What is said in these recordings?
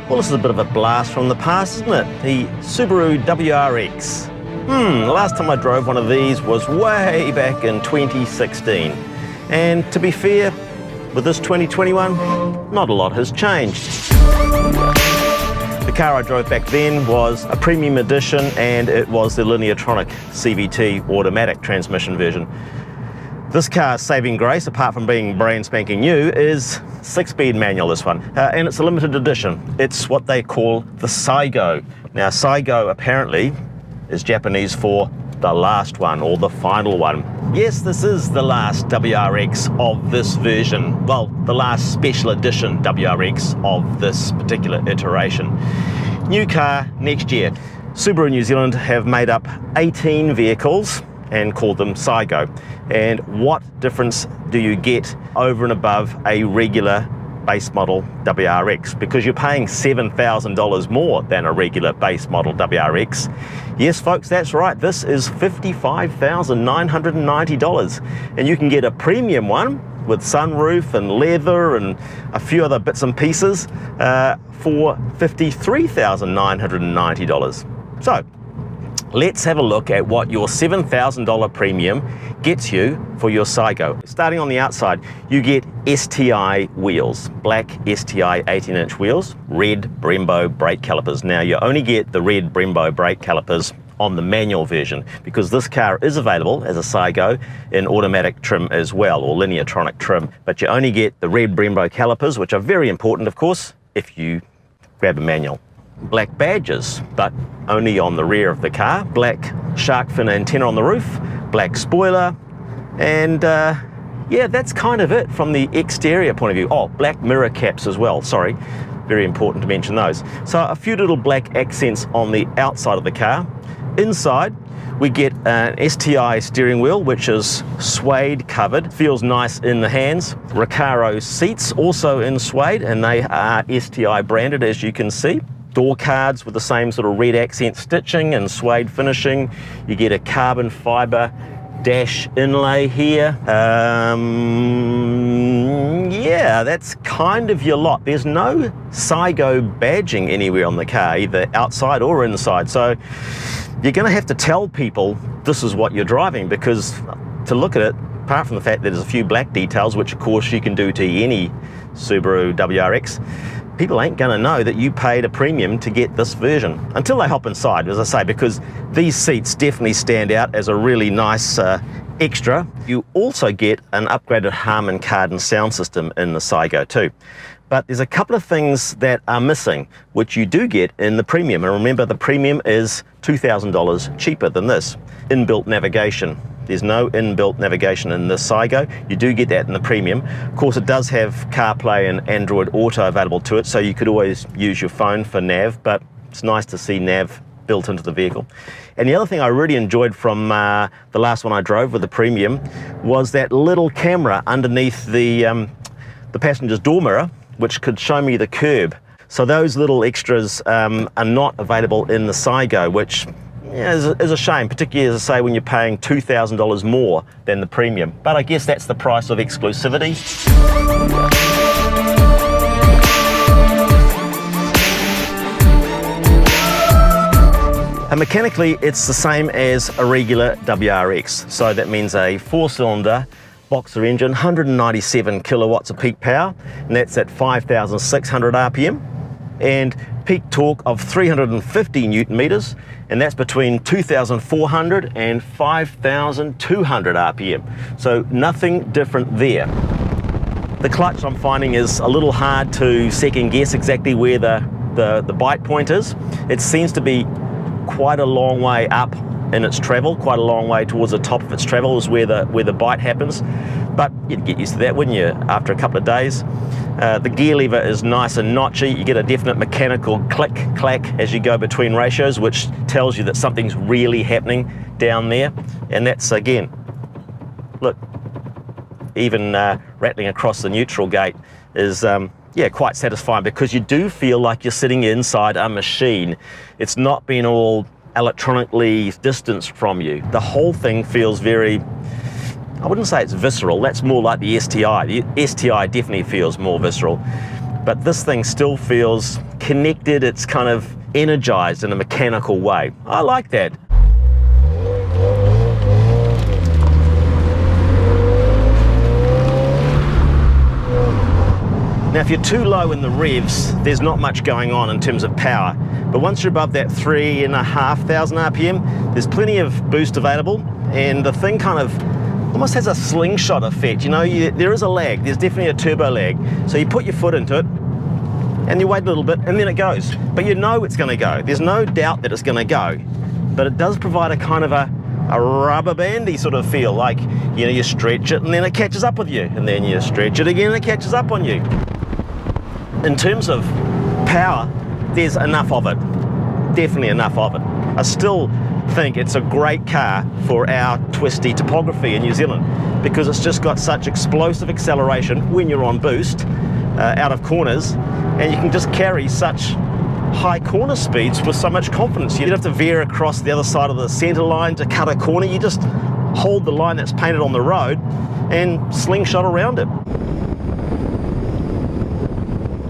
Well, this is a bit of a blast from the past, isn't it? The Subaru WRX. The last time I drove one of these was way back in 2016. And to be fair, with this 2021, not a lot has changed. The car I drove back then was a premium edition, and it was the Lineartronic CVT automatic transmission version. This car's saving grace, apart from being brand spanking new, is 6-speed manual, this one. And it's a limited edition. It's what they call the Saigo. Now, Saigo apparently is Japanese for the last one, or the final one. Yes, this is the last WRX of this version. Well, the last special edition WRX of this particular iteration. New car next year. Subaru New Zealand have made up 18 vehicles and called them Saigo. And what difference do you get over and above a regular base model WRX? Because you're paying $7,000 more than a regular base model WRX. Yes, folks, that's right. This is $55,990. And you can get a premium one with sunroof and leather and a few other bits and pieces for $53,990. So, let's have a look at what your $7,000 premium gets you for your Saigo. Starting on the outside, you get STI wheels, black STI 18-inch wheels, red Brembo brake calipers. Now, you only get the red Brembo brake calipers on the manual version, because this car is available as a Saigo in automatic trim as well, or Lineartronic trim, but you only get the red Brembo calipers, which are very important, of course, if you grab a manual. Black badges, but only on the rear of the car. Black shark fin antenna on the roof, black spoiler, and yeah, that's kind of it from the exterior point of view. Oh, black mirror caps as well, sorry. Very important to mention those. So a few little black accents on the outside of the car. Inside, we get an STI steering wheel, which is suede covered, feels nice in the hands. Recaro seats, also in suede, and they are STI branded, as you can see. Door cards with the same sort of red accent stitching and suede finishing. You get a carbon fiber dash inlay here. Yeah, that's kind of your lot. There's no Saigo badging anywhere on the car, either outside or inside. So you're going to have to tell people this is what you're driving, because to look at it, apart from the fact that there's a few black details, which of course you can do to any Subaru WRX, people ain't going to know that you paid a premium to get this version until they hop inside, as I say, because these seats definitely stand out as a really nice extra. You also get an upgraded Harman Kardon sound system in the Saigo too. But there's a couple of things that are missing, which you do get in the premium. And remember, the premium is $2,000 cheaper than this. Inbuilt navigation. There's no inbuilt navigation in the Saigo. You do get that in the premium. Of course, it does have CarPlay and Android Auto available to it, so you could always use your phone for nav, but it's nice to see nav built into the vehicle. And the other thing I really enjoyed from the last one I drove with the premium was that little camera underneath the passenger's door mirror, which could show me the curb. So those little extras are not available in the Saigo, which is a shame, particularly, as I say, when you're paying $2,000 more than the premium. But I guess that's the price of exclusivity. And mechanically, it's the same as a regular WRX. So that means a 4-cylinder boxer engine, 197 kilowatts of peak power, and that's at 5,600 RPM, and peak torque of 350 Newton meters, and that's between 2,400 and 5,200 RPM. So nothing different there. The clutch, I'm finding, is a little hard to second guess exactly where the bite point is. It seems to be quite a long way up in its travel, quite a long way towards the top of its travel is where the bite happens. But you'd get used to that, wouldn't you, after a couple of days. The gear lever is nice and notchy. You get a definite mechanical click, clack as you go between ratios, which tells you that something's really happening down there. And that's, again, look, even rattling across the neutral gate is yeah, quite satisfying, because you do feel like you're sitting inside a machine. It's not been all electronically distanced from you. The whole thing feels very, I wouldn't say it's visceral, that's more like the STI. The STI definitely feels more visceral, but this thing still feels connected, it's kind of energized in a mechanical way. I like that. Now, if you're too low in the revs, there's not much going on in terms of power. But once you're above that 3,500 RPM, there's plenty of boost available, and the thing kind of almost has a slingshot effect. You know, there is a lag. There's definitely a turbo lag. So you put your foot into it, and you wait a little bit, and then it goes. But you know it's going to go. There's no doubt that it's going to go. But it does provide a kind of a rubber bandy sort of feel, like, you know, you stretch it and then it catches up with you, and then you stretch it again and it catches up on you. In terms of power, there's enough of it. Definitely enough of it. I still think it's a great car for our twisty topography in New Zealand, because it's just got such explosive acceleration when you're on boost out of corners, and you can just carry such high corner speeds with so much confidence. You don't have to veer across the other side of the center line to cut a corner. You just hold the line that's painted on the road and slingshot around it.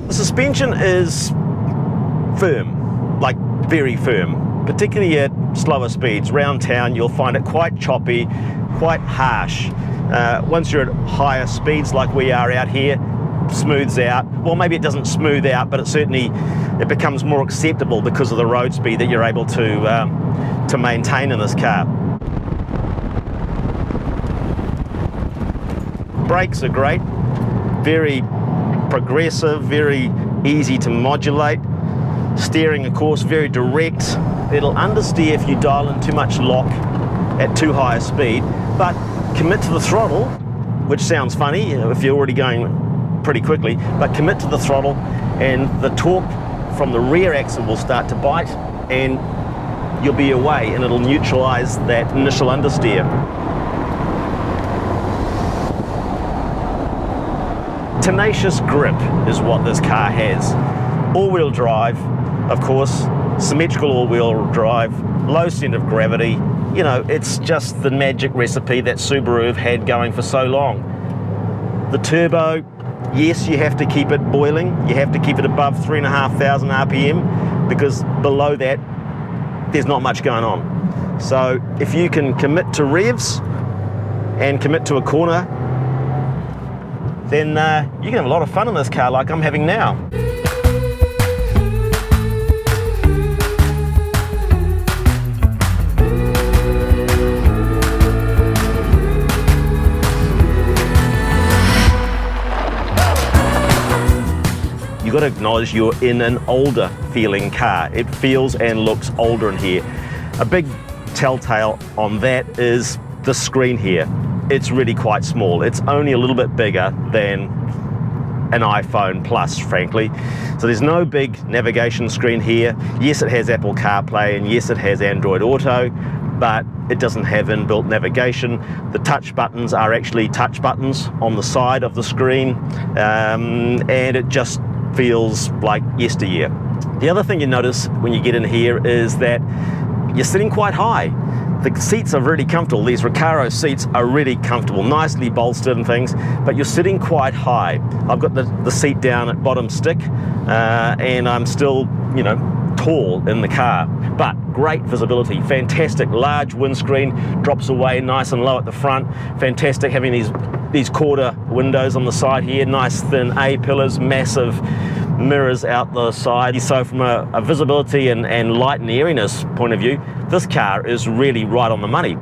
The suspension is firm, like very firm, particularly at slower speeds. Round town, you'll find it quite choppy, quite harsh. Once you're at higher speeds like we are out here, smooths out. Well, maybe it doesn't smooth out, but it becomes more acceptable because of the road speed that you're able to maintain in this car. Brakes are great, very progressive, very easy to modulate. Steering, of course, very direct. It'll understeer if you dial in too much lock at too high a speed, but commit to the throttle, which sounds funny, you know, if you're already going pretty quickly, but commit to the throttle and the torque from the rear axle will start to bite, and you'll be away, and it'll neutralize that initial understeer. Tenacious grip is what this car has. All-wheel drive, of course, symmetrical all-wheel drive, low centre of gravity. You know, it's just the magic recipe that Subaru have had going for so long. The turbo, yes, you have to keep it boiling. You have to keep it above 3,500 RPM, because below that, there's not much going on. So if you can commit to revs and commit to a corner, then you can have a lot of fun in this car like I'm having now. You've got to acknowledge you're in an older feeling car. It feels and looks older in here. A big telltale on that is the screen here. It's really quite small. It's only a little bit bigger than an iPhone Plus, frankly. So there's no big navigation screen here. Yes, it has Apple CarPlay, and yes, it has Android Auto, but it doesn't have inbuilt navigation. The touch buttons are actually touch buttons on the side of the screen, and it just feels like yesteryear. The other thing you notice when you get in here is that you're sitting quite high. The seats are really comfortable. These Recaro seats are really comfortable, nicely bolstered and things, but you're sitting quite high. I've got the seat down at bottom stick, and I'm still, you know, tall in the car, but great visibility, fantastic. Large windscreen, drops away nice and low at the front. Fantastic having these quarter windows on the side here, nice thin A-pillars, massive mirrors out the side. So from a visibility and light and airiness point of view, this car is really right on the money.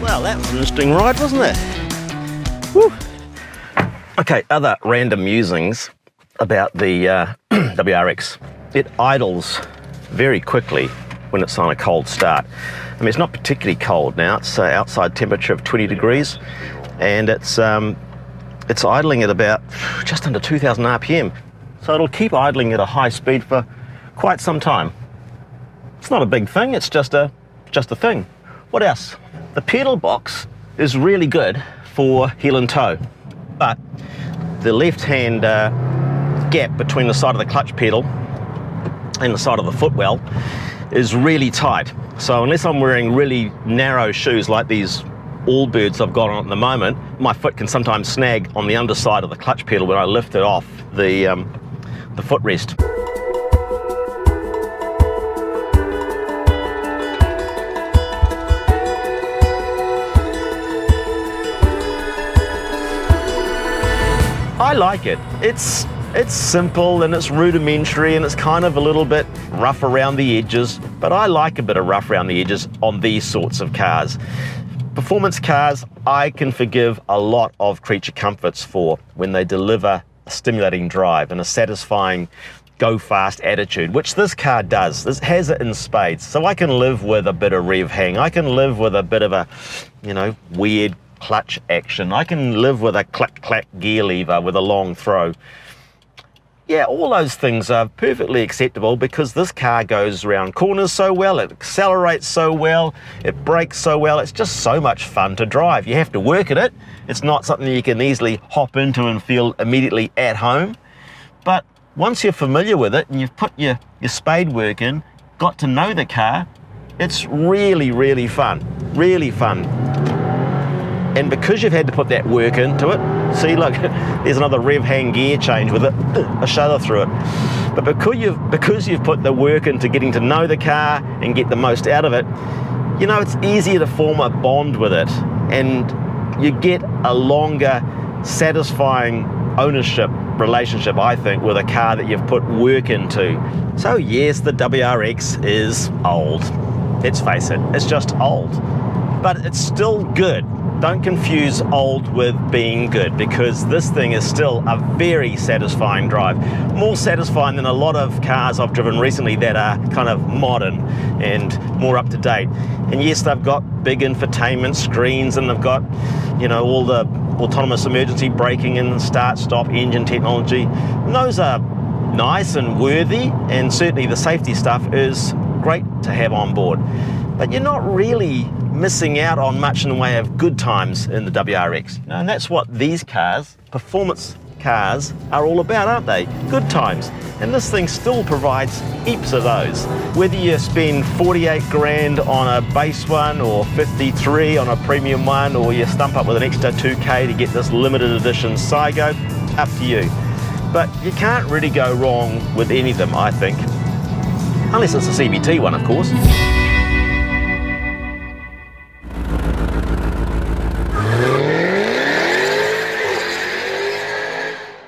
Well, that was an interesting ride, wasn't it? Woo. Okay, other random musings about the WRX. It idles very quickly when it's on a cold start. I mean, it's not particularly cold now. It's outside temperature of 20 degrees, and it's idling at about just under 2,000 RPM. So it'll keep idling at a high speed for quite some time. It's not a big thing. It's just a thing. What else? The pedal box is really good for heel and toe. but the left-hand gap between the side of the clutch pedal and the side of the footwell is really tight. So unless I'm wearing really narrow shoes like these Allbirds I've got on at the moment, my foot can sometimes snag on the underside of the clutch pedal when I lift it off the footrest. I like it. It's simple and it's rudimentary and it's kind of a little bit rough around the edges, but I like a bit of rough around the edges on these sorts of cars. Performance cars, I can forgive a lot of creature comforts for when they deliver a stimulating drive and a satisfying go fast attitude, which this car does. This has it in spades. So I can live with a bit of rev hang. I can live with a bit of a, weird clutch action. I can live with a click-clack gear lever with a long throw. Yeah, all those things are perfectly acceptable because this car goes around corners so well, it accelerates so well, it brakes so well. It's just so much fun to drive. You have to work at it. It's not something you can easily hop into and feel immediately at home. But once you're familiar with it and you've put your spade work in, got to know the car, it's really, really fun. Really fun. And because you've had to put that work into it, see, look, there's another rev hang gear change with it, a shudder through it. But because you've put the work into getting to know the car and get the most out of it, it's easier to form a bond with it, and you get a longer, satisfying ownership relationship, I think, with a car that you've put work into. So yes, the WRX is old. Let's face it, it's just old. But it's still good. Don't confuse old with being good, because this thing is still a very satisfying drive. More satisfying than a lot of cars I've driven recently that are kind of modern and more up to date. And yes, they've got big infotainment screens and they've got, all the autonomous emergency braking and start-stop engine technology. And those are nice and worthy, and certainly the safety stuff is great to have on board. But you're not really missing out on much in the way of good times in the WRX. And that's what these cars, performance cars, are all about, aren't they? Good times. And this thing still provides heaps of those. Whether you spend 48 grand on a base one or 53 on a premium one, or you stump up with an extra 2K to get this limited edition Saigo, up to you. But you can't really go wrong with any of them, I think. Unless it's a CVT one, of course.